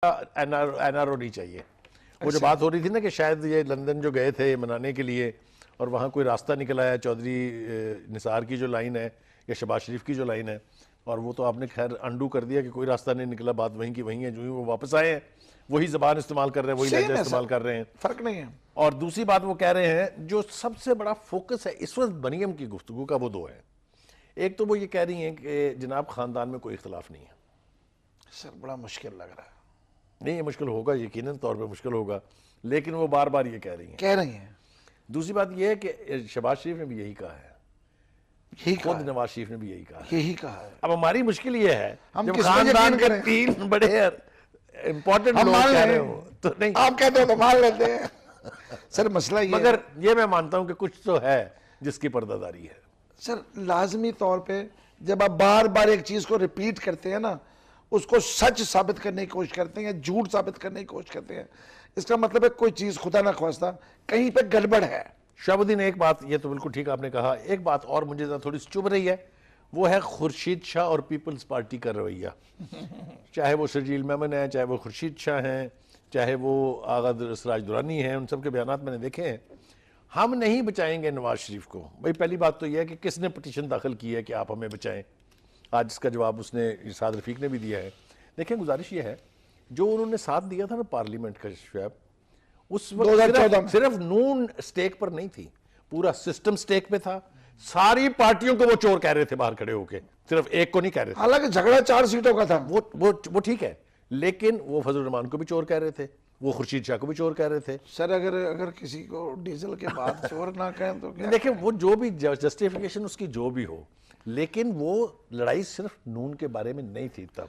N R O نہیں چاہیے. وہ جو بات ہو رہی تھی نا کہ شاید یہ لندن جو گئے تھے منانے کے لیے اور وہاں کوئی راستہ نکل آیا, چودھری نثار کی جو لائن ہے یا شہباز شریف کی جو لائن ہے, اور وہ تو آپ نے خیر انڈو کر دیا کہ کوئی راستہ نہیں نکلا, بات وہیں کی وہیں ہے. جو ہی وہ واپس آئے ہیں وہی زبان استعمال کر رہے ہیں, وہی لہجہ استعمال کر رہے ہیں, فرق نہیں ہے. اور دوسری بات وہ کہہ رہے ہیں جو سب سے بڑا فوکس ہے اس وقت مریم کی گفتگو کا, وہ دو ہیں. ایک تو وہ یہ کہہ رہی ہیں کہ جناب خاندان میں کوئی اختلاف نہیں ہے. سر بڑا مشکل لگ رہا ہے. نہیں, یہ مشکل ہوگا, یقیناً طور پہ مشکل ہوگا, لیکن وہ بار بار یہ کہہ رہی ہیں. دوسری بات یہ ہے کہ شہباز شریف نے بھی یہی کہا ہے, خود نواز شریف نے بھی یہی کہا ہے. اب ہماری مشکل یہ ہے جب خاندان کے تین بڑے امپورٹنٹ لوگ کہہ رہے ہو تو نہیں, آپ کہتے ہو تو مان لیتے ہیں. سر مسئلہ یہ مگر یہ میں مانتا ہوں کہ کچھ تو ہے جس کی پردہ داری ہے. سر لازمی طور پہ جب آپ بار بار ایک چیز کو ریپیٹ کرتے ہیں نا, اس کو سچ ثابت کرنے کی کوشش کرتے ہیں یا جھوٹ ثابت کرنے کی کوشش کرتے ہیں, اس کا مطلب ہے کوئی چیز خدا نہ خواستہ کہیں پہ گڑبڑ ہے. شہاب الدین ایک بات, یہ تو بالکل ٹھیک آپ نے کہا, ایک بات اور مجھے تھوڑی سی چبھ رہی ہے, وہ ہے خورشید شاہ اور پیپلز پارٹی کا رویہ. چاہے وہ شرجیل میمن ہیں, چاہے وہ خورشید شاہ ہیں, چاہے وہ آغا سراج درانی ہیں, ان سب کے بیانات میں نے دیکھے ہیں. ہم نہیں بچائیں گے نواز شریف کو. بھئی پہلی بات تو یہ ہے کہ کس نے پٹیشن داخل کی ہے کہ آپ ہمیں بچائیں. آج اس کا جواب اس نے ارشاد رفیق نے بھی دیا ہے. دیکھیں گزارش یہ ہے, جو انہوں نے ساتھ دیا تھا نا پارلیمنٹ کا شعب, اس وقت صرف نون سٹیک پر نہیں تھی, پورا سسٹم سٹیک پہ تھا. ساری پارٹیوں کو وہ چور کہہ رہے تھے باہر کھڑے ہو کے, صرف ایک کو نہیں کہہ رہے تھے. حالانکہ جھگڑا 4 سیٹوں کا تھا. وہ ٹھیک ہے, لیکن وہ فضل الرحمان کو بھی چور کہہ رہے تھے, وہ خورشید شاہ کو بھی چور کہہ رہے تھے. سر اگر کسی کو ڈیزل کے بعد چور نہ کہیں تو کیا؟ دیکھیں وہ جو بھی جسٹیفیکیشن اس کی جو بھی ہو, لیکن وہ لڑائی صرف نون کے بارے میں نہیں تھی تب.